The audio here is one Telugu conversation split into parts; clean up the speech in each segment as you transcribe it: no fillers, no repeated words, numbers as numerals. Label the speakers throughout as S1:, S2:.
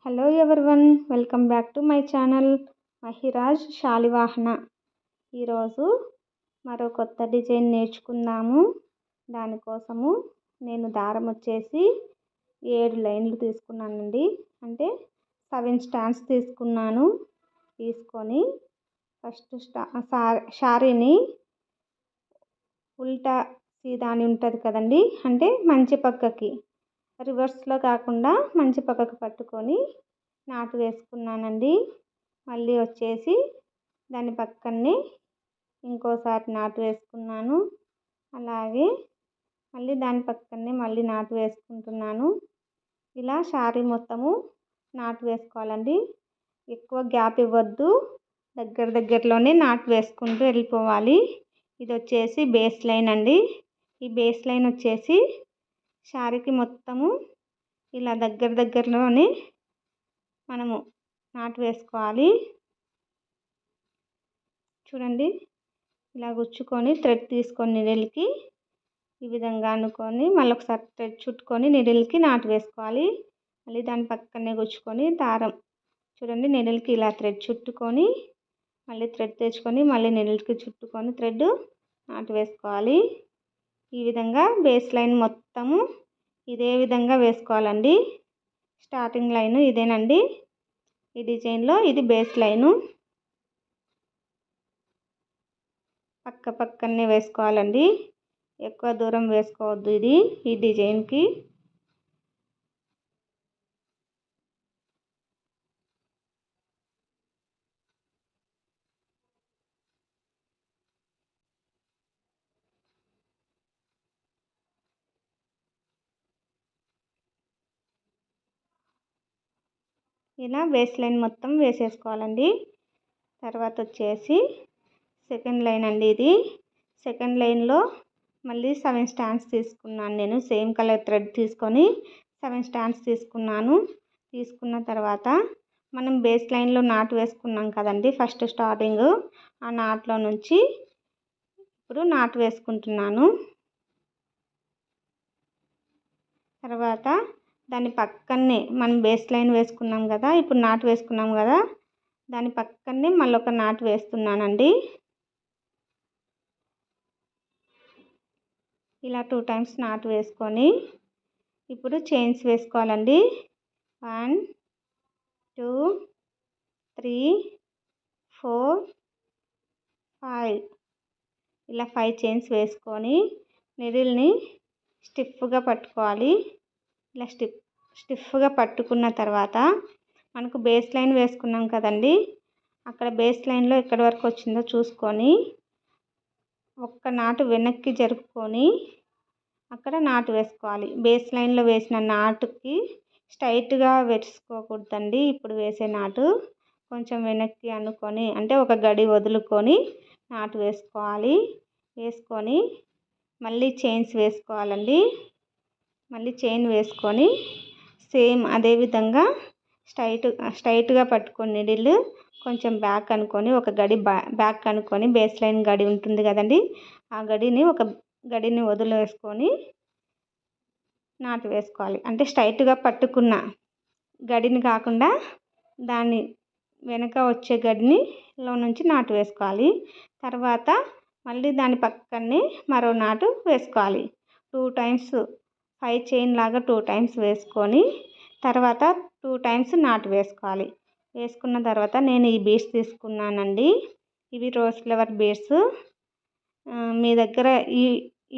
S1: Hello everyone, welcome back to my channel Mahiraj Shalivahana. ఈరోజు మరో కొత్త డిజైన్ నేర్చుకుందాము. దానికోసము నేను దారం వచ్చేసి 7 లైన్లు తీసుకున్నానండి. అంటే 7 స్టాండ్స్ తీసుకొని ఫస్ట్ శారీని ఉల్టా సీదా అని ఉంటుంది కదండి, అంటే మంచి పక్కకి రివర్స్లో కాకుండా మంచి పక్కకు పట్టుకొని నాటు వేసుకున్నానండి. మళ్ళీ వచ్చేసి దాని పక్కనే ఇంకోసారి నాటు వేసుకున్నాను. అలాగే మళ్ళీ దాని పక్కనే మళ్ళీ నాటు వేసుకుంటున్నాను. ఇలా శారీ మొత్తము నాటు వేసుకోవాలండి. ఎక్కువ గ్యాప్ ఇవ్వద్దు, దగ్గరలోనే నాటు వేసుకుంటూ వెళ్ళిపోవాలి. ఇది వచ్చేసి బేస్ లైన్ అండి. ఈ బేస్ లైన్ వచ్చేసి శారీకి మొత్తము ఇలా దగ్గరలోనే మనము నాటు వేసుకోవాలి. చూడండి, ఇలా గుచ్చుకొని థ్రెడ్ తీసుకొని నీడిల్కి ఈ విధంగా అనుకొని మళ్ళీ ఒకసారి థ్రెడ్ చుట్టుకొని నీడిల్కి నాటు వేసుకోవాలి. మళ్ళీ దాని పక్కనే గుచ్చుకొని దారం చూడండి నీడిల్కి ఇలా థ్రెడ్ చుట్టుకొని మళ్ళీ థ్రెడ్ తెచ్చుకొని మళ్ళీ నీడిల్కి చుట్టుకొని థ్రెడ్ నాటు వేసుకోవాలి. ఈ విధంగా బేస్ లైన్ మొత్తము ఇదే విధంగా వేసుకోవాలండి. స్టార్టింగ్ లైన్ ఇదేనండి. ఈ డిజైన్లో ఇది బేస్ లైను. పక్కనే వేసుకోవాలండి, ఎక్కువ దూరం వేసుకోవద్దు ఈ డిజైన్కి. ఇలా బేస్ లైన్ మొత్తం వేసేసుకోవాలండి. తర్వాత వచ్చేసి సెకండ్ లైన్ అండి. ఇది సెకండ్ లైన్లో మళ్ళీ 7 స్టాండ్స్ తీసుకున్నాను. నేను సేమ్ కలర్ థ్రెడ్ తీసుకొని 7 స్టాండ్స్ తీసుకున్న తర్వాత మనం బేస్ లైన్లో నాటు వేసుకున్నాం కదండి ఫస్ట్ స్టార్టింగ్, ఆ నాట్లో నుంచి ఇప్పుడు నాటు వేసుకుంటున్నాను. తర్వాత దాని పక్కనే మనం బేస్ లైన్ వేసుకున్నాం కదా, ఇప్పుడు నాటు వేసుకున్నాం కదా, దాని పక్కనే మళ్ళీ ఒక నాటు వేస్తున్నానండి. ఇలా 2 టైమ్స్ నాటు వేసుకొని ఇప్పుడు చైన్స్ వేసుకోవాలండి. 1 2 3 4 5 ఇలా 5 చైన్స్ వేసుకొని నీడిల్ని స్టిఫ్గా పట్టుకోవాలి. ఇలా స్టిఫ్గా పట్టుకున్న తర్వాత మనకు బేస్ లైన్ వేసుకున్నాం కదండి, అక్కడ బేస్ లైన్లో ఎక్కడి వరకు వచ్చిందో చూసుకొని ఒక్క నాటు వెనక్కి జరుపుకొని అక్కడ నాటు వేసుకోవాలి. బేస్ లైన్లో వేసిన నాటుకి స్ట్రైట్గా వేసుకోకూడదండి. ఇప్పుడు వేసే నాటు కొంచెం వెనక్కి అనుకొని, అంటే ఒక గడి వదులుకొని నాటు వేసుకోవాలి. వేసుకొని మళ్ళీ చైన్స్ వేసుకోవాలండి. మళ్ళీ చైన్ వేసుకొని సేమ్ అదేవిధంగా స్ట్రైట్గా పట్టుకొని నీడిల్ కొంచెం బ్యాక్ అనుకొని ఒక గడి బ్యాక్ అనుకొని బేస్ లైన్ గడి ఉంటుంది కదండి, ఆ గడిని వదిలేసుకొని నాటు వేసుకోవాలి. అంటే స్ట్రైట్గా పట్టుకున్న గడిని కాకుండా దాని వెనక వచ్చే గడిలో నుంచి నాటు వేసుకోవాలి. తర్వాత మళ్ళీ దాని పక్కనే మరో నాటు వేసుకోవాలి. 2 టైమ్స్ 5 చైన్ లాగా 2 టైమ్స్ వేసుకొని తర్వాత 2 టైమ్స్ నాటు వేసుకోవాలి. వేసుకున్న తర్వాత నేను ఈ బీడ్స్ తీసుకున్నానండి. ఇవి రోజ్ ఫ్లవర్ బీడ్స్. మీ దగ్గర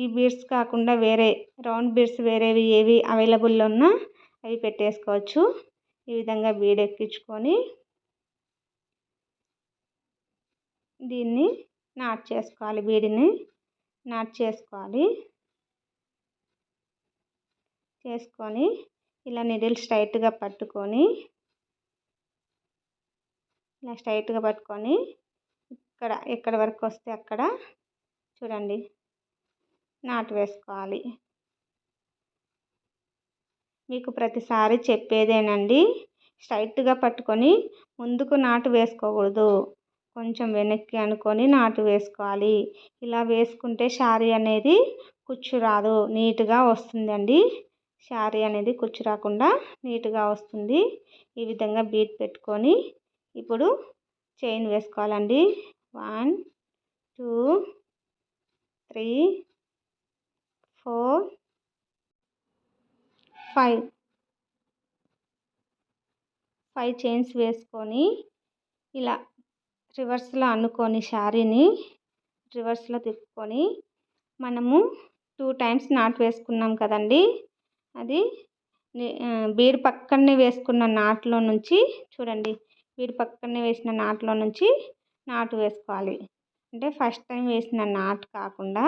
S1: ఈ బీడ్స్ కాకుండా వేరే రౌండ్ బీడ్స్ వేరేవి ఏవి అవైలబుల్లో ఉన్నా అవి పెట్టేసుకోవచ్చు. ఈ విధంగా బీడ్ ఎక్కించుకొని దీన్ని నాట్ చేసుకోవాలి. బీడ్ని నాట్ చేసుకొని ఇలా నీడిల్ స్ట్రైట్గా పట్టుకొని ఎక్కడ వరకు వస్తే అక్కడ చూడండి నాటు వేసుకోవాలి. మీకు ప్రతిసారి చెప్పేదేనండి, స్ట్రైట్గా పట్టుకొని ముందుకు నాటు వేసుకోకూడదు, కొంచెం వెనక్కి అనుకొని నాటు వేసుకోవాలి. ఇలా వేసుకుంటే శారీ అనేది కుచ్చు రాదు, నీట్గా వస్తుందండి శారీ అనేది కుచ్చు రాకుండా నీట్గా వస్తుంది. ఈ విధంగా బీడ్ పెట్టుకొని ఇప్పుడు చైన్ వేసుకోవాలండి. 1 2 3 4 5 చైన్స్ వేసుకొని ఇలా రివర్స్లో అనుకొని శారీని రివర్స్లో తిప్పుకొని మనము 2 టైమ్స్ నాట్ వేసుకున్నాం కదండి. అది బీడ్ పక్కనే వేసుకున్న నాట్లో నుంచి చూడండి, బీడ్ పక్కనే వేసిన నాట్లో నుంచి నాటు వేసుకోవాలి. అంటే ఫస్ట్ టైం వేసిన నాట్ కాకుండా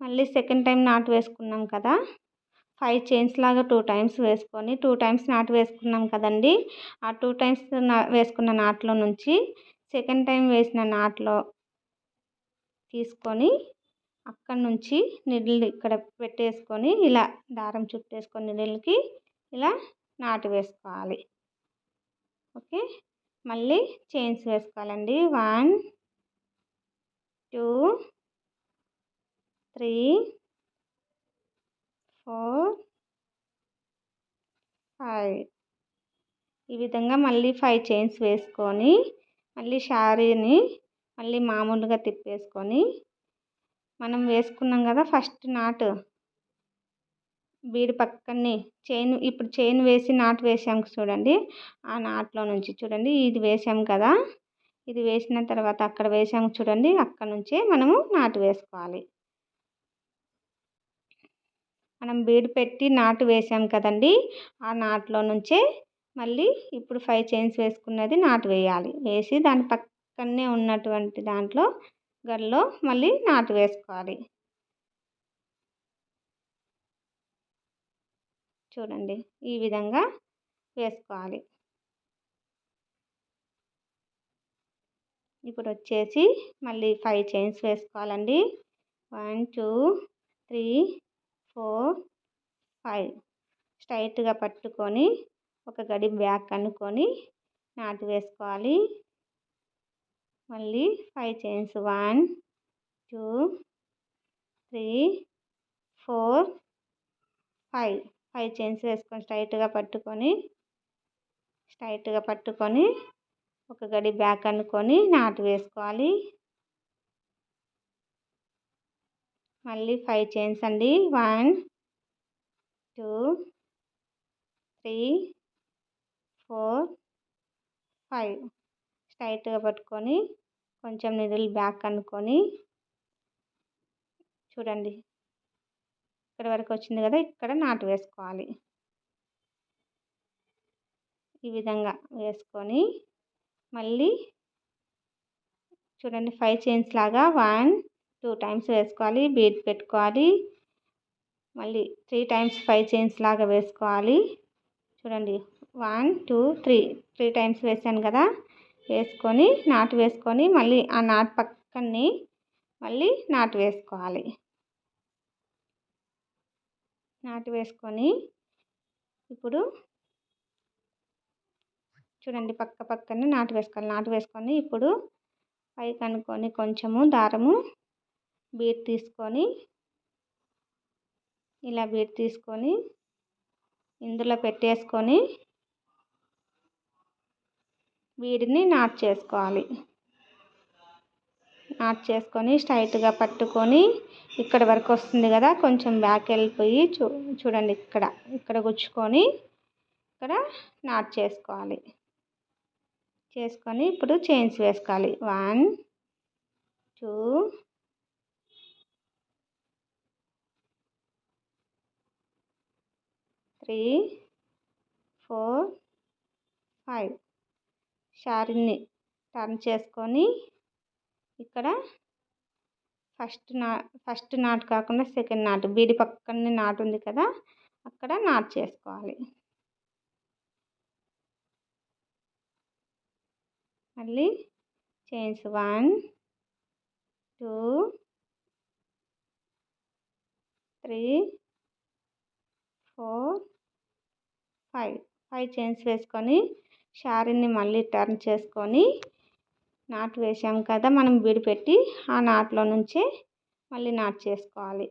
S1: మళ్ళీ సెకండ్ టైం నాటు వేసుకున్నాం కదా, 5 చైన్స్ లాగా 2 టైమ్స్ వేసుకొని 2 టైమ్స్ నాటు వేసుకున్నాం కదండి. ఆ 2 టైమ్స్ వేసుకున్న నాట్లో నుంచి సెకండ్ టైం వేసిన నాట్లో తీసుకొని అక్కడ నుంచి నిడిల్ ఇక్కడ పెట్టేసుకొని ఇలా దారం చుట్టేసుకొని నిడిల్కి ఇలా నాటు వేసుకోవాలి. ఓకే, మళ్ళీ చైన్స్ వేసుకోవాలండి. 1 2 3 4 5 ఈ విధంగా మళ్ళీ 5 చైన్స్ వేసుకొని మళ్ళీ శారీని మళ్ళీ మామూలుగా తిప్పేసుకొని మనం వేసుకున్నాం కదా ఫస్ట్ నాటు బీడ్ పక్కనే చైన్, ఇప్పుడు చైన్ వేసి నాటు వేసాం చూడండి. ఆ నాట్లో నుంచి చూడండి, ఇది వేసాం కదా, ఇది వేసిన తర్వాత అక్కడ వేసాము చూడండి, అక్కడ నుంచే మనము నాటు వేసుకోవాలి. మనం బీడ్ పెట్టి నాటు వేసాం కదండి, ఆ నాట్లో నుంచే మళ్ళీ ఇప్పుడు 5 చైన్స్ వేసుకున్నది నాటు వేయాలి. వేసి దాని పక్కనే ఉన్నటువంటి దాంట్లో గల్లో మళ్ళీ నాటు వేసుకోవాలి. చూడండి, ఈ విధంగా వేసుకోవాలి. ఇప్పుడు వచ్చేసి మళ్ళీ 5 చైన్స్ వేసుకోవాలండి. 1 2 3 4 5 స్ట్రైట్గా పట్టుకొని ఒక గడి బ్యాక్ అనుకొని నాటు వేసుకోవాలి. మళ్ళీ 5 చైన్స్ 1 2 3 4 5 చైన్స్ వేసుకొని స్ట్రైట్గా పట్టుకొని ఒక గడి బ్యాక్ అనుకొని నాటు వేసుకోవాలి. మళ్ళీ 5 చైన్స్ అండి. 1 2 3 4 5 స్ట్రైట్గా పట్టుకొని కొంచెం నిడిల్ బ్యాక్ అనుకొని చూడండి, ఇక్కడ వరకు వచ్చింది కదా, ఇక్కడ నాటు వేసుకోవాలి. ఈ విధంగా వేసుకొని మళ్ళీ చూడండి 5 చైన్స్ లాగా 1 2 టైమ్స్ వేసుకోవాలి, బీడ్ పెట్టుకోవాలి. మళ్ళీ 3 టైమ్స్ 5 చైన్స్ లాగా వేసుకోవాలి. చూడండి 1 2 3 టైమ్స్ వేసాను కదా, వేసుకొని నాటు వేసుకొని మళ్ళీ ఆ నాటు పక్కనే మళ్ళీ నాటు వేసుకోవాలి. నాటు వేసుకొని ఇప్పుడు చూడండి పక్కనే నాటు వేసుకోవాలి. నాటు వేసుకొని ఇప్పుడు పైకి అనుకొని కొంచెము దారము బీడ్ తీసుకొని ఇలా బీడ్ తీసుకొని ఇందులో పెట్టేసుకొని బీడ్ని నాట్ చేసుకోవాలి. నాట్ చేసుకొని స్ట్రైట్గా పట్టుకొని ఇక్కడ వరకు వస్తుంది కదా, కొంచెం బ్యాక్ వెళ్ళిపోయి చూడండి ఇక్కడ గుచ్చుకొని ఇక్కడ నాట్ చేసుకోవాలి. చేసుకొని ఇప్పుడు చైన్స్ వేసుకోవాలి. 1 2 3 4 5 శారీని టర్న్ చేసుకొని ఇక్కడ ఫస్ట్ నాట్ కాకుండా సెకండ్ నాట్ బీడి పక్కనే నాట్ ఉంది కదా, అక్కడ నాట్ చేసుకోవాలి. మళ్ళీ చైన్స్ 1 2 3 4 5 చైన్స్ వేసుకొని శారీని మళ్ళీ టర్న్ చేసుకొని నాట్ వేసాం కదా మనం బీడి పెట్టి, ఆ నాట్లో నుంచే మళ్ళీ నాట్ చేసుకోవాలి.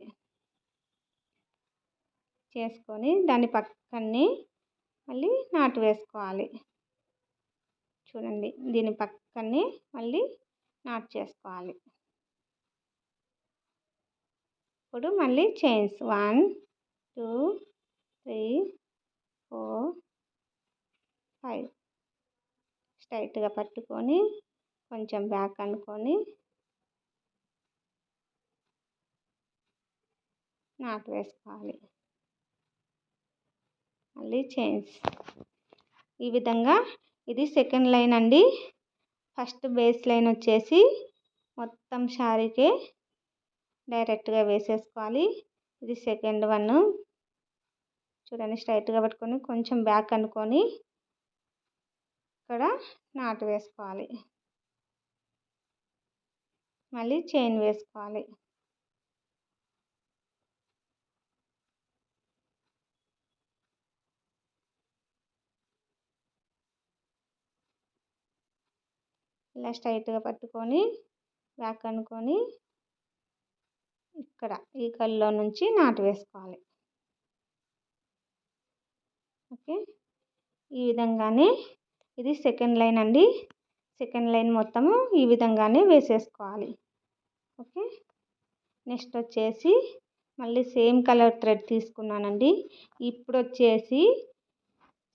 S1: చేసుకొని దాని పక్కనే మళ్ళీ నాటు వేసుకోవాలి. చూడండి, దీని పక్కనే మళ్ళీ నాట్ చేసుకోవాలి. ఇప్పుడు మళ్ళీ చైన్స్ 1 2 3 4 5 స్ట్రైట్గా పట్టుకొని కొంచెం బ్యాక్ అనుకొని నాట్ వేసుకోవాలి. మళ్ళీ చైన్స్. ఈ విధంగా ఇది సెకండ్ లైన్ అండి. ఫస్ట్ బేస్ లైన్ వచ్చేసి మొత్తం శారీకే డైరెక్ట్గా వేసేసుకోవాలి. ఇది సెకండ్ వన్. చూడండి, స్ట్రైట్గా పట్టుకొని కొంచెం బ్యాక్ అనుకొని ఇక్కడ నాటు వేసుకోవాలి. మళ్ళీ చైన్ వేసుకోవాలి. ఇలా స్ట్రైట్గా పట్టుకొని బ్యాక్ అనుకొని ఇక్కడ ఈ కల్లో నుంచి నాటు వేసుకోవాలి. ఓకే, ఈ విధంగానే ఇది సెకండ్ లైన్ అండి. సెకండ్ లైన్ మొత్తము ఈ విధంగానే వేసేసుకోవాలి. ఓకే, నెక్స్ట్ వచ్చేసి మళ్ళీ సేమ్ కలర్ థ్రెడ్ తీసుకున్నానండి. ఇప్పుడు వచ్చేసి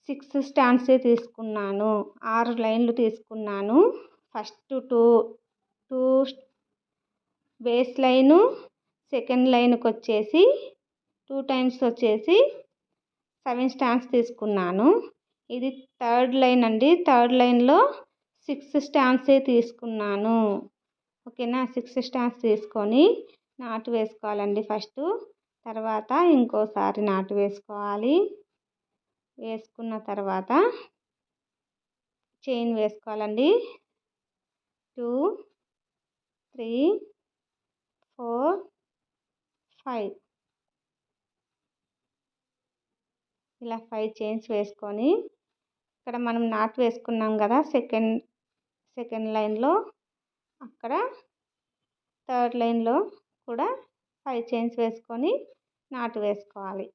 S1: 6 స్టాండ్స్ తీసుకున్నాను. 6 లైన్లు తీసుకున్నాను. First two base line, second లైన్కి వచ్చేసి 2 టైమ్స్ వచ్చేసి 7 స్టాండ్స్ తీసుకున్నాను. ఇది థర్డ్ లైన్ అండి. థర్డ్ లైన్లో 6 స్టాండ్స్ తీసుకున్నాను. ఓకేనా, 6 స్టాండ్స్ తీసుకొని నాటు వేసుకోవాలండి ఫస్ట్. తర్వాత ఇంకోసారి నాటు వేసుకోవాలి. వేసుకున్న తర్వాత చైన్ వేసుకోవాలండి. 2 3 4 5 ఇలా 5 చైన్స్ వేసుకొని ఇక్కడ మనం నాట్ వేసుకున్నాం కదా సెకండ్ లైన్లో, అక్కడ థర్డ్ లైన్లో కూడా 5 చైన్స్ వేసుకొని నాటు వేసుకోవాలి.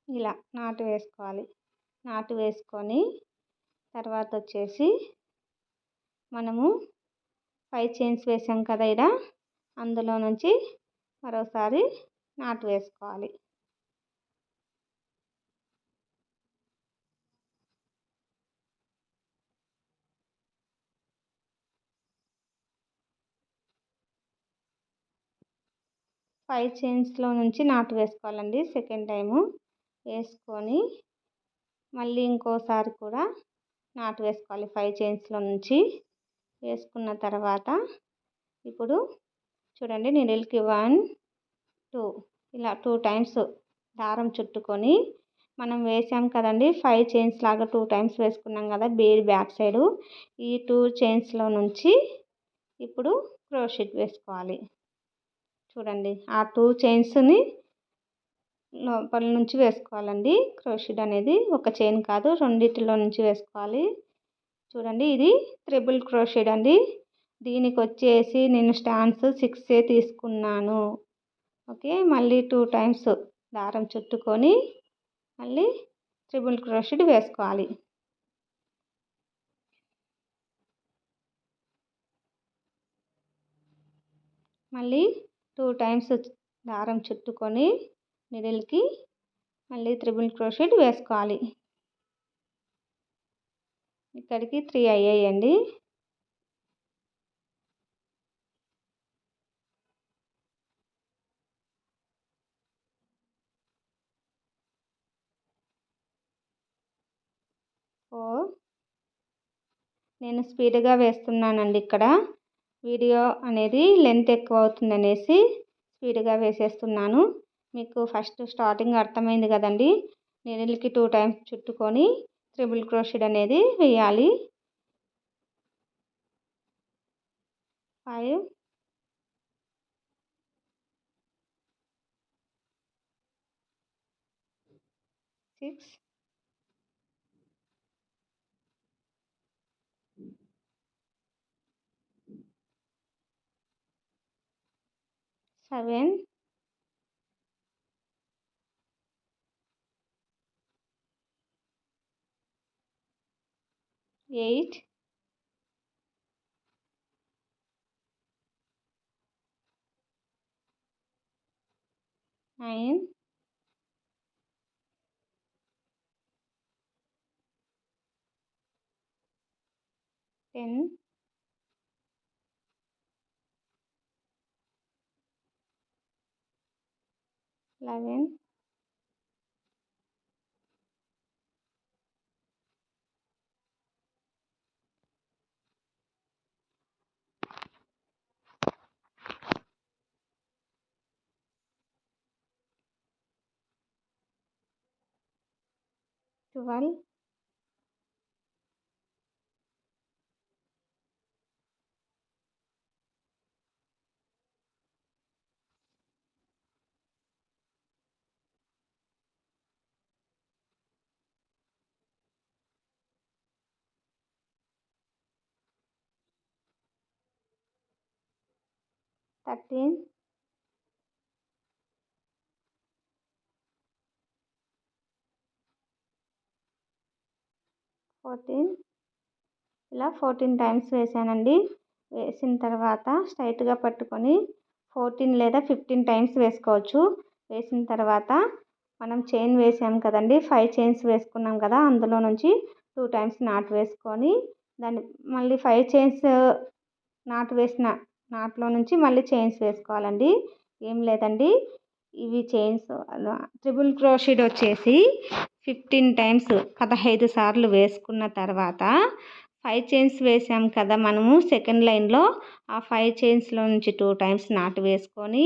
S1: ఇలా నాటు వేసుకోవాలి. నాటు వేసుకొని తర్వాత వచ్చేసి మనము 5 చైన్స్ వేసాం కదా ఇక్కడ, అందులో నుంచి మరోసారి నాటు వేసుకోవాలి. ఫైవ్ చైన్స్లో నుంచి నాటు వేసుకోవాలండి సెకండ్ టైము. వేసుకొని మళ్ళీ ఇంకోసారి కూడా నాటు వేసుకోవాలి 5 చైన్స్లో నుంచి. వేసుకున్న తర్వాత ఇప్పుడు చూడండి, నీడిల్కి 1 2 ఇలా 2 టైమ్స్ దారం చుట్టుకొని మనం వేసాం కదండి 5 చైన్స్ లాగా 2 టైమ్స్ వేసుకున్నాం కదా బేడ్ బ్యాక్ సైడు. ఈ 2 చైన్స్లో నుంచి ఇప్పుడు క్రోషెట్ వేసుకోవాలి. చూడండి, ఆ 2 చైన్స్ని లోపల నుంచి వేసుకోవాలండి. క్రోషెట్ అనేది ఒక చైన్ కాదు, రెండిటిలో నుంచి వేసుకోవాలి. చూడండి, ఇది ట్రిపుల్ క్రోషెట్ అండి. దీనికి వచ్చేసి నేను స్టాండ్స్ 6 తీసుకున్నాను. ఓకే, మళ్ళీ 2 టైమ్స్ దారం చుట్టుకొని మళ్ళీ ట్రిపుల్ క్రోషెట్ వేసుకోవాలి. మళ్ళీ 2 టైమ్స్ దారం చుట్టుకొని నిడిల్కి మళ్ళీ ట్రిపుల్ క్రోషెట్ వేసుకోవాలి. ఇక్కడికి 3 అయ్యాయండి. నేను స్పీడ్గా వేస్తున్నానండి. ఇక్కడ వీడియో అనేది లెంత్ ఎక్కువ అవుతుంది అనేసి స్పీడ్గా వేసేస్తున్నాను. మీకు ఫస్ట్ స్టార్టింగ్ అర్థమైంది కదండి. నీడిల్కి 2 టైమ్స్ చుట్టుకొని ట్రిపుల్ క్రోషెట్ అనేది వేయాలి. 5 6 7 8 9 10 11 12 13 14 ఇలా 14 టైమ్స్ వేసానండి. వేసిన తర్వాత స్ట్రైట్గా పట్టుకొని 14 లేదా 15 టైమ్స్ వేసుకోవచ్చు. వేసిన తర్వాత మనం చైన్ వేసాం కదండి, 5 చైన్స్ వేసుకున్నాం కదా, అందులో నుంచి 2 టైమ్స్ నాట్ వేసుకొని దాన్ని మళ్ళీ 5 చైన్స్ నాట్ వేసిన నాట్లో నుంచి మళ్ళీ చైన్స్ వేసుకోవాలండి. ఏం లేదండి, ఇవి చైన్స్ ట్రిపుల్ క్రోషెడ్ వచ్చేసి 15 టైమ్స్ 15 సార్లు వేసుకున్న తర్వాత 5 చైన్స్ వేసాం కదా మనము సెకండ్ లైన్లో, ఆ 5 చైన్స్లో నుంచి 2 టైమ్స్ నాటు వేసుకొని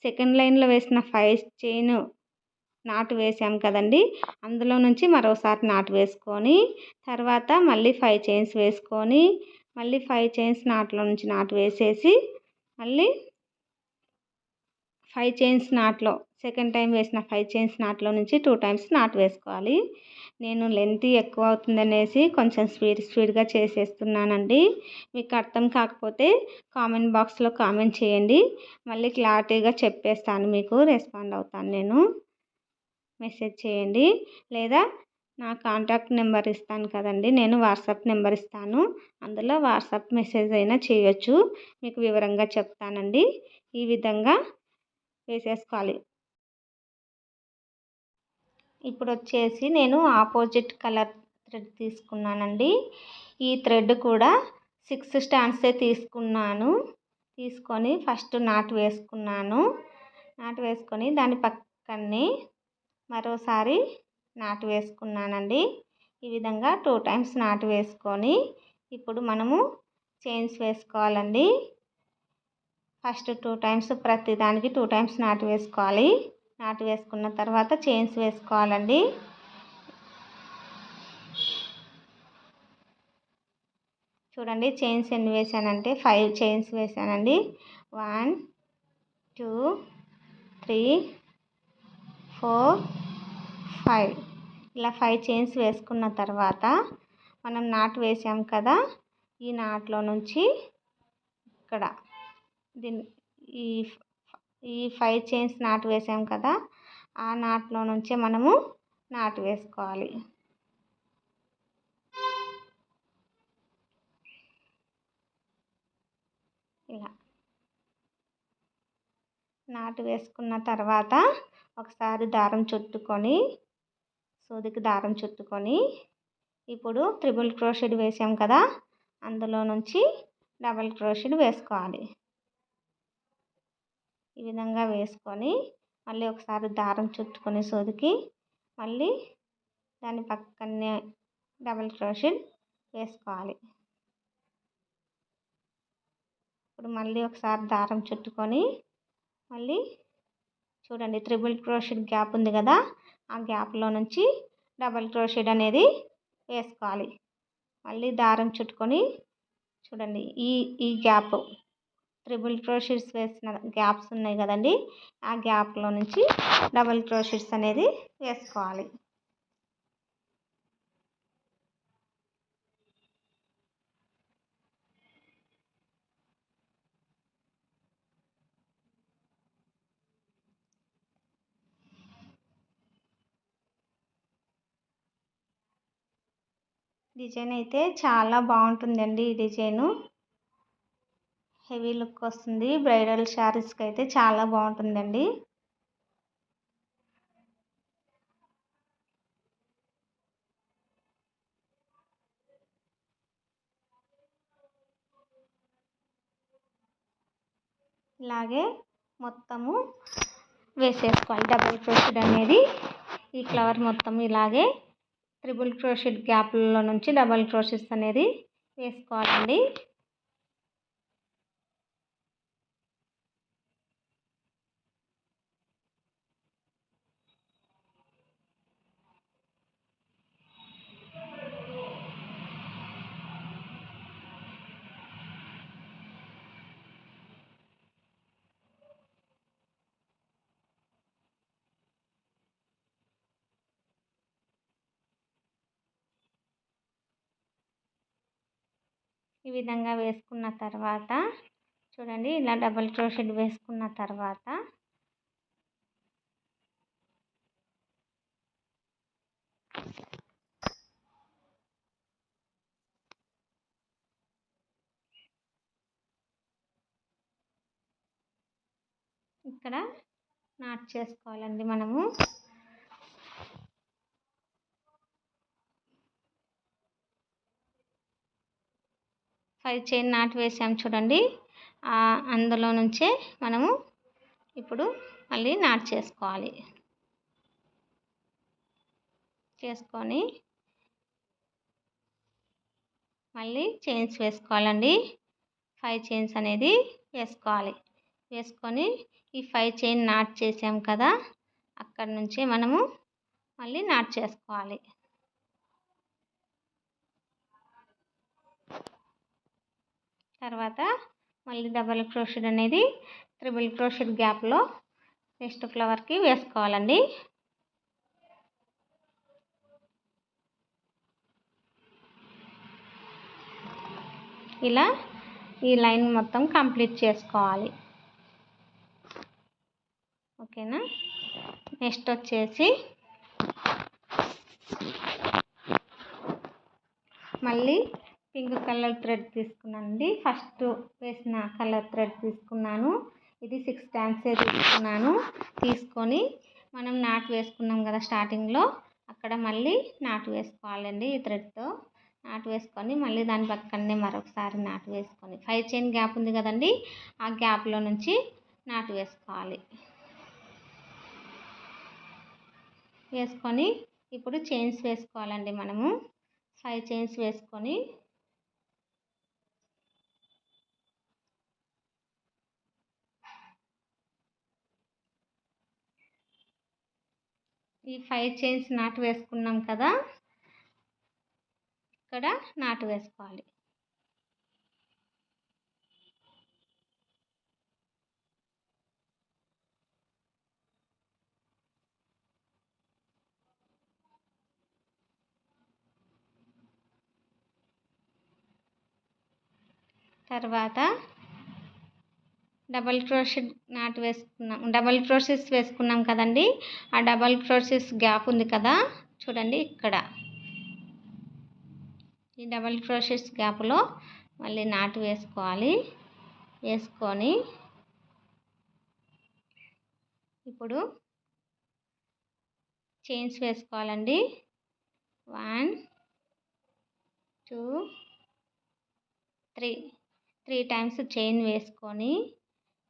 S1: సెకండ్ లైన్లో వేసిన 5 చైన్ నాటు వేసాం కదండి, అందులో నుంచి మరోసారి నాటు వేసుకొని తర్వాత మళ్ళీ 5 చైన్స్ వేసుకొని మళ్ళీ 5 చైన్స్ నాట్లో నుంచి నాటు వేసేసి మళ్ళీ 5 చైన్స్ నాట్లో సెకండ్ టైం వేసిన 5 చైన్స్ నాట్లో నుంచి 2 టైమ్స్ నాటు వేసుకోవాలి. నేను లెంత్ ఎక్కువ అవుతుందనేసి కొంచెం స్పీడ్గా చేసేస్తున్నానండి. మీకు అర్థం కాకపోతే కామెంట్ బాక్స్లో కామెంట్ చేయండి, మళ్ళీ క్లారిటీగా చెప్పేస్తాను, మీకు రెస్పాండ్ అవుతాను నేను. మెసేజ్ చేయండి లేదా నా కాంటాక్ట్ నెంబర్ ఇస్తాను కదండి, నేను వాట్సాప్ నెంబర్ ఇస్తాను, అందులో వాట్సాప్ మెసేజ్ అయినా చేయొచ్చు, మీకు వివరంగా చెప్తానండి. ఈ విధంగా వేసేసుకోవాలి. ఇప్పుడు వచ్చేసి నేను ఆపోజిట్ కలర్ థ్రెడ్ తీసుకున్నానండి. ఈ థ్రెడ్ కూడా 6 స్టాండ్సే తీసుకున్నాను. తీసుకొని ఫస్ట్ నాటు వేసుకున్నాను. నాటు వేసుకొని దాని పక్కనే మరోసారి నాటు వేసుకున్నానండి. ఈ విధంగా 2 టైమ్స్ నాటు వేసుకొని ఇప్పుడు మనము చైన్స్ వేసుకోవాలండి. ఫస్ట్ 2 టైమ్స్ ప్రతి దానికి 2 టైమ్స్ నాటు వేసుకోవాలి. నాటు వేసుకున్న తర్వాత చైన్స్ వేసుకోవాలండి. చూడండి చైన్స్ ఎన్ని వేసానంటే 5 చైన్స్ వేసానండి. 1 2 3 4 5 ఇలా 5 చైన్స్ వేసుకున్న తర్వాత మనం నాటు వేసాం కదా, ఈ నాట్లో నుంచి ఇక్కడ ఈ 5 చైన్స్ నాటు వేసాం కదా, ఆ నాట్లో నుంచే మనము నాటు వేసుకోవాలి. ఇలా నాటు వేసుకున్న తర్వాత ఒకసారి దారం చుట్టుకొని సూదికి దారం చుట్టుకొని ఇప్పుడు ట్రిపుల్ క్రోషెడ్ వేసాం కదా, అందులో నుంచి డబల్ క్రోషెడ్ వేసుకోవాలి. ఈ విధంగా వేసుకొని మళ్ళీ ఒకసారి దారం చుట్టుకొని సూదికి మళ్ళీ దాని పక్కనే డబల్ క్రోషెడ్ వేసుకోవాలి. ఇప్పుడు మళ్ళీ ఒకసారి దారం చుట్టుకొని మళ్ళీ చూడండి ట్రిపుల్ క్రోషెడ్ గ్యాప్ ఉంది కదా, ఆ గ్యాప్లో నుంచి డబల్ క్రోషెడ్ అనేది వేసుకోవాలి. మళ్ళీ దారం చుట్టుకొని చూడండి ఈ గ్యాప్ ట్రిపుల్ క్రోషెడ్స్ వేసిన గ్యాప్స్ ఉన్నాయి కదండి, ఆ గ్యాప్లో నుంచి డబల్ క్రోషెడ్స్ అనేది వేసుకోవాలి. డిజైన్ అయితే చాలా బాగుంటుందండి. ఈ డిజైను హెవీ లుక్ వస్తుంది. బ్రైడల్ శారీస్కి అయితే చాలా బాగుంటుందండి. ఇలాగే మొత్తము వేసేసుకోవాలి. డబల్ క్రోషెడ్ అనేది ఈ ఫ్లవర్ మొత్తం ఇలాగే ట్రిపుల్ క్రోషెడ్ గ్యాప్లలో నుంచి డబల్ క్రోషెస్ అనేది వేసుకోవాలండి. ఈ విధంగా వేసుకున్న తర్వాత చూడండి, ఇలా డబల్ క్రోషెడ్ వేసుకున్న తర్వాత ఇక్కడ నాట్ చేసుకోవాలండి. మనము 5 చైన్ నాట్ వేసాం చూడండి. అందులో నుంచే మనము ఇప్పుడు మళ్ళీ నాట్ చేసుకోవాలి. చేసుకొని మళ్ళీ చైన్స్ వేసుకోవాలండి. 5 చైన్స్ అనేది వేసుకోవాలి. వేసుకొని ఈ 5 చైన్ నాట్ చేసాం కదా, అక్కడ నుంచి మనము మళ్ళీ నాట్ చేసుకోవాలి. తర్వాత మళ్ళీ డబల్ క్రోషెడ్ అనేది ట్రిపుల్ క్రోషెడ్ గ్యాప్లో నెక్స్ట్ ఫ్లవర్కి వేసుకోవాలండి. ఇలా ఈ లైన్ మొత్తం కంప్లీట్ చేసుకోవాలి. ఓకేనా. నెక్స్ట్ వచ్చేసి మళ్ళీ పింక్ కలర్ థ్రెడ్ తీసుకున్నానండి. ఫస్ట్ వేసిన కలర్ థ్రెడ్ తీసుకున్నాను. ఇది 6 టైమ్సే తీసుకున్నాను. తీసుకొని మనం నాట్ వేసుకున్నాం కదా స్టార్టింగ్లో, అక్కడ మళ్ళీ నాట్ వేసుకోవాలండి. ఈ థ్రెడ్తో నాట్ వేసుకొని మళ్ళీ దాని పక్కనే మరొకసారి నాట్ వేసుకొని 5 చైన్ గ్యాప్ ఉంది కదండి, ఆ గ్యాప్లో నుంచి నాట్ వేసుకోవాలి. వేసుకొని ఇప్పుడు చైన్స్ వేసుకోవాలండి. మనము 5 చైన్స్ వేసుకొని ఈ 5 చైన్స్ నాట్ వేసుకున్నాం కదా, ఇక్కడ నాట్ వేసుకోవాలి. తర్వాత డబల్ క్రోషెడ్ నాట్ వేసుకున్నాం, డబల్ క్రోషెస్ వేసుకున్నాం కదండి. ఆ డబల్ క్రోషెస్ గ్యాప్ ఉంది కదా చూడండి, ఇక్కడ ఈ డబల్ క్రోషెస్ గ్యాప్లో మళ్ళీ నాట్ వేసుకోవాలి. వేసుకొని ఇప్పుడు చైన్స్ వేసుకోవాలండి. 1 2 3 టైమ్స్ చైన్ వేసుకొని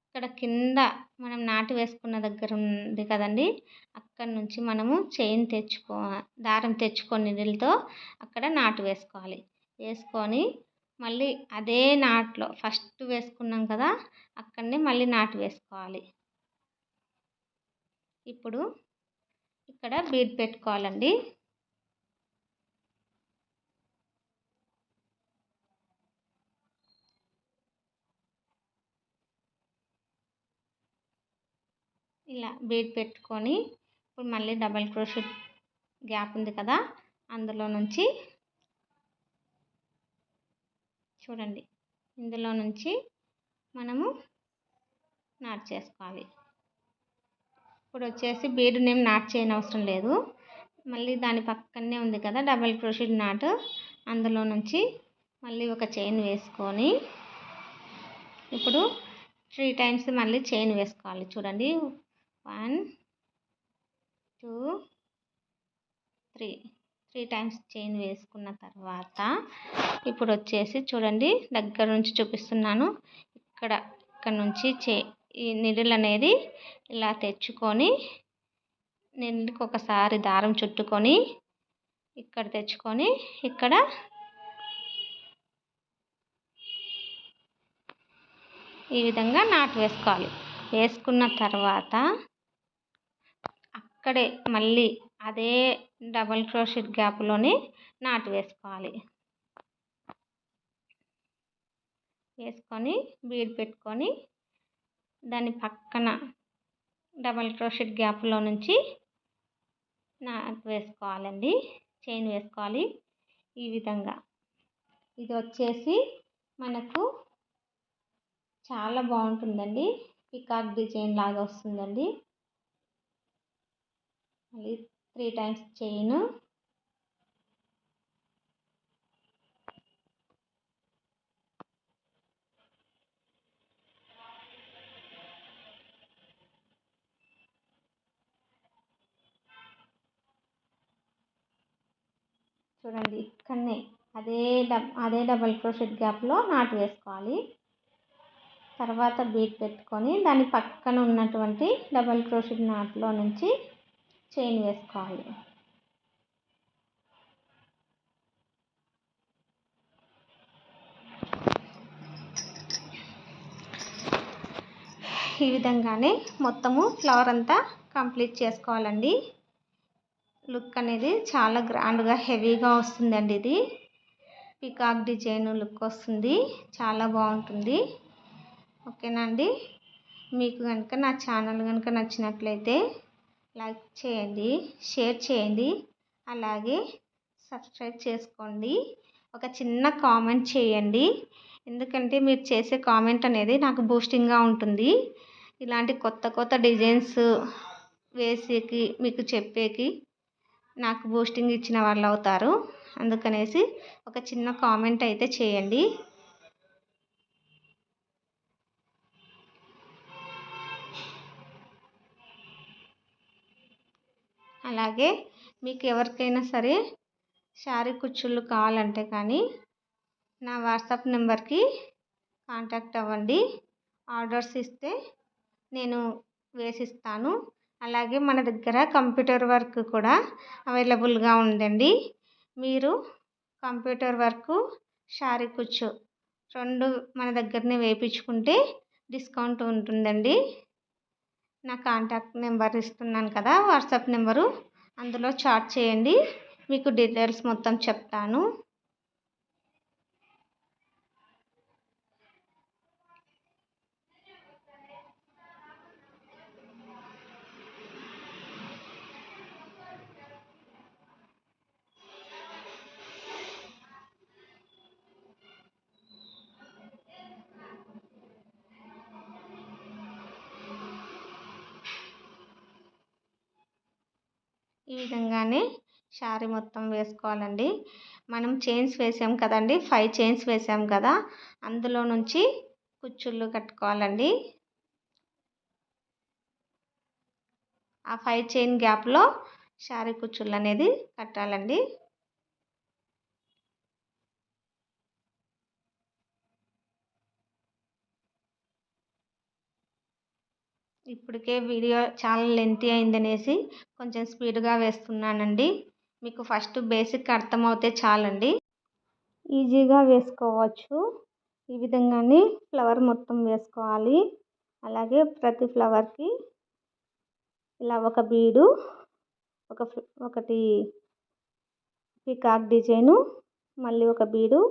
S1: ఇక్కడ కింద మనం నాటు వేసుకున్న దగ్గర ఉంది కదండి, అక్కడ నుంచి మనము చైన్ దారం తెచ్చుకొని నీడిల్తో అక్కడ నాటు వేసుకోవాలి. వేసుకొని మళ్ళీ అదే నాట్లో ఫస్ట్ వేసుకున్నాం కదా, అక్కడనే మళ్ళీ నాటు వేసుకోవాలి. ఇప్పుడు ఇక్కడ బీడ్ పెట్టుకోవాలండి. ఇలా బీడ్ పెట్టుకొని ఇప్పుడు మళ్ళీ డబల్ క్రోషెట్ గ్యాప్ ఉంది కదా, అందులో నుంచి చూడండి, ఇందులో నుంచి మనము నాట్ చేసుకోవాలి. ఇప్పుడు వచ్చేసి బీడ్ నేమ్ నాట్ చేయని అవసరం లేదు. మళ్ళీ దాని పక్కనే ఉంది కదా డబల్ క్రోషెట్ నాట్, అందులో నుంచి మళ్ళీ ఒక చైన్ వేసుకొని ఇప్పుడు 3 టైమ్స్ మళ్ళీ చైన్ వేసుకోవాలి. చూడండి 1 2 3 టైమ్స్ చైన్ వేసుకున్న తర్వాత ఇప్పుడు వచ్చేసి చూడండి దగ్గర నుంచి చూపిస్తున్నాను. ఇక్కడ నుంచి ఈ నీడిల్ అనేది ఇలా తెచ్చుకొని నీడిల్కి ఒకసారి దారం చుట్టుకొని ఇక్కడ తెచ్చుకొని ఇక్కడ ఈ విధంగా నాట్ వేసుకోవాలి. వేసుకున్న తర్వాత అక్కడే మళ్ళీ అదే డబల్ క్రోషెట్ గ్యాప్లోనే నాట్ వేసుకోవాలి. వేసుకొని బీడ్ పెట్టుకొని దాని పక్కన డబల్ క్రోషెట్ గ్యాప్లో నుంచి నాట్ వేసుకోవాలండి. చైన్ వేసుకోవాలి ఈ విధంగా. ఇది వచ్చేసి మనకు చాలా బాగుంటుందండి. పికాక్ డిజైన్ లాగా వస్తుందండి. మళ్ళీ 3 టైమ్స్ చైన్ చూడండి ఇక్కడనే అదే డబల్ క్రోషెట్ గ్యాప్లో నాట్ వేసుకోవాలి. తర్వాత బీట్ పెట్టుకొని దాని పక్కన ఉన్నటువంటి డబల్ క్రోషెట్ నాట్లో నుంచి చైన్ వేసుకోవాలి. ఈ విధంగానే మొత్తము ఫ్లవర్ అంతా కంప్లీట్ చేసుకోవాలండి. లుక్ అనేది చాలా గ్రాండ్గా హెవీగా వస్తుందండి. ఇది పికాక్ డిజైన్ లుక్ వస్తుంది, చాలా బాగుంటుంది. ఓకేనా అండి. మీకు కనుక నా ఛానల్ కనుక నచ్చినట్లయితే లైక్ చేయండి, షేర్ చేయండి, అలాగే సబ్స్క్రైబ్ చేసుకోండి. ఒక చిన్న కామెంట్ చేయండి, ఎందుకంటే మీరు చేసే కామెంట్ అనేది నాకు బూస్టింగ్గా ఉంటుంది. ఇలాంటి కొత్త డిజైన్స్ వేసేకి మీకు చెప్పేకి నాకు బూస్టింగ్ ఇచ్చిన వాళ్ళు అవుతారు. అందుకనేసి ఒక చిన్న కామెంట్ అయితే చేయండి. అలాగే మీకు ఎవరికైనా సరే శారీ కుచ్చుళ్ళు కావాలంటే కానీ నా వాట్సాప్ నెంబర్కి కాంటాక్ట్ అవ్వండి. ఆర్డర్స్ ఇస్తే నేను వేసిస్తాను. అలాగే మన దగ్గర కంప్యూటర్ వర్క్ కూడా అవైలబుల్గా ఉందండి. మీరు కంప్యూటర్ వర్క్, శారీ కుచ్చు 2 మన దగ్గరనే వేయించుకుంటే డిస్కౌంట్ ఉంటుందండి. నా కాంటాక్ట్ నెంబర్ ఇస్తున్నాను కదా, వాట్సాప్ నెంబరు, అందులో చాట్ చేయండి, మీకు డీటెయిల్స్ మొత్తం చెప్తాను. ఈ విధంగానే శారీ మొత్తం వేసుకోవాలండి. మనం చైన్స్ వేసాం కదండి, 5 చైన్స్ వేసాం కదా, అందులో నుంచి కుచ్చుళ్ళు కట్టుకోవాలండి. ఆ 5 చైన్ గ్యాప్లో శారీ కుచ్చుళ్ళు అనేది కట్టాలండి. ఇప్పటికే వీడియో చాలా లెంతీ అయిందనేసి కొంచెం స్పీడ్గా వేస్తున్నానండి. మీకు ఫస్ట్ బేసిక్ అర్థమవుతే చాలండి, ఈజీగా వేసుకోవచ్చు. ఈ విధంగానే ఫ్లవర్ మొత్తం వేసుకోవాలి. అలాగే ప్రతి ఫ్లవర్కి ఇలా ఒక బీడు, ఒకటి పికాక్ డిజైను, మళ్ళీ ఒక బీడు,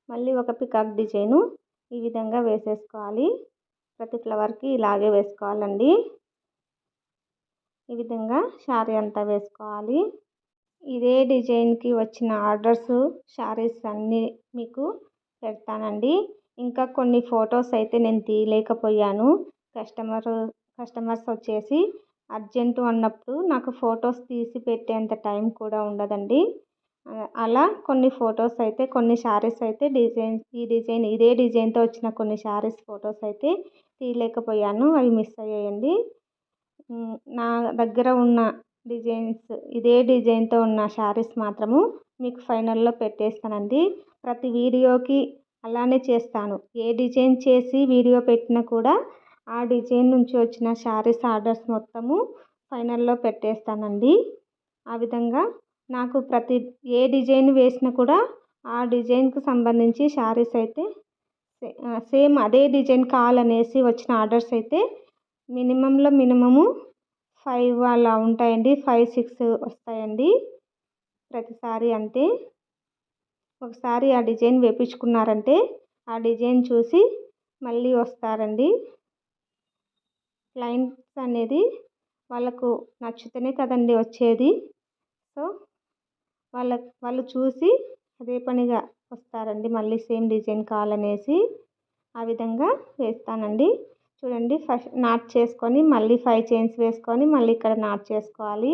S1: మళ్ళీ ఒక పికాక్ డిజైను, ఈ విధంగా వేసేసుకోవాలి. ప్రతి ఫ్లవర్కి ఇలాగే వేసుకోవాలండి. ఈ విధంగా శారీ అంతా వేసుకోవాలి. ఇదే డిజైన్కి వచ్చిన ఆర్డర్స్ శారీస్ అన్నీ మీకు పెడతానండి. ఇంకా కొన్ని ఫొటోస్ అయితే నేను తీయలేకపోయాను. కస్టమర్స్ వచ్చేసి అర్జెంటు అన్నప్పుడు నాకు ఫొటోస్ తీసి పెట్టేంత టైం కూడా ఉండదండి. అలా కొన్ని ఫొటోస్ అయితే కొన్ని శారీస్ అయితే ఇదే డిజైన్తో వచ్చిన కొన్ని శారీస్ ఫొటోస్ అయితే తీయలేకపోయాను, అవి మిస్ అయ్యాయండి. నా దగ్గర ఉన్న ఇదే డిజైన్తో ఉన్న శారీస్ మాత్రము మీకు ఫైనల్లో పెట్టేస్తానండి. ప్రతి వీడియోకి అలానే చేస్తాను. ఏ డిజైన్ చేసి వీడియో పెట్టినా కూడా ఆ డిజైన్ నుంచి వచ్చిన శారీస్ ఆర్డర్స్ మొత్తము ఫైనల్లో పెట్టేస్తానండి. ఆ విధంగా నాకు ఏ డిజైన్ వేసినా కూడా ఆ డిజైన్కి సంబంధించి శారీస్ అయితే సేమ్ అదే డిజైన్ కావాలనేసి వచ్చిన ఆర్డర్స్ అయితే మినిమము 5 అలా ఉంటాయండి. 5, 6 వస్తాయండి ప్రతిసారి అంతే. ఒకసారి ఆ డిజైన్ వేయించుకున్నారంటే ఆ డిజైన్ చూసి మళ్ళీ వస్తారండి. క్లయింట్స్ అనేది వాళ్ళకు నచ్చితేనే కదండి వచ్చేది. సో వాళ్ళు చూసి అదే పనిగా వస్తారండి, మళ్ళీ సేమ్ డిజైన్ కావాలనేసి. ఆ విధంగా వేస్తానండి. చూడండి, ఫస్ట్ నాట్ చేసుకొని మళ్ళీ 5 చైన్స్ వేసుకొని మళ్ళీ ఇక్కడ నాట్ చేసుకోవాలి.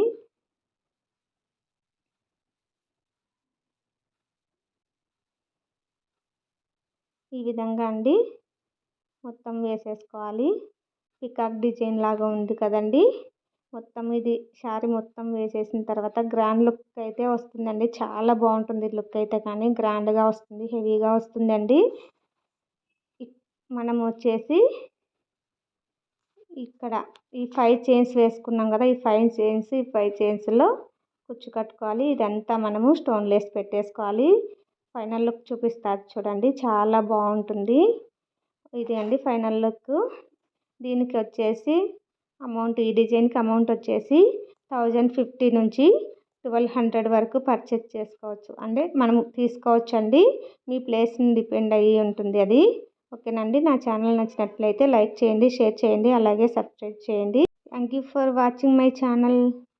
S1: ఈ విధంగా అండి మొత్తం వేసేసుకోవాలి. పికాక్ డిజైన్ లాగా ఉంది కదండి. మొత్తం ఇది శారీ మొత్తం వేసేసిన తర్వాత గ్రాండ్ లుక్ అయితే వస్తుందండి. చాలా బాగుంటుంది లుక్ అయితే, కానీ గ్రాండ్గా వస్తుంది, హెవీగా వస్తుందండి. మనం వచ్చేసి ఇక్కడ ఈ 5 చైన్స్ వేసుకున్నాం కదా, ఈ 5 చైన్స్లో కుచ్చు కట్టుకోవాలి. ఇదంతా మనము స్టోన్ లేస్ పెట్టేసుకోవాలి. ఫైనల్ లుక్ చూపిస్తారు చూడండి, చాలా బాగుంటుంది. ఇది అండి ఫైనల్ లుక్. దీనికి వచ్చేసి ఈ డిజైన్కి అమౌంట్ వచ్చేసి 1050 నుంచి 1200 వరకు పర్చేస్ చేసుకోవచ్చు. అంటే మనం తీసుకోవచ్చు అండి, మీ ప్లేస్ని డిపెండ్ అయ్యి ఉంటుంది అది. ఓకేనండి. నా ఛానల్ నచ్చినట్లయితే లైక్ చేయండి, షేర్ చేయండి, అలాగే సబ్స్క్రైబ్ చేయండి. Thank you for watching my channel.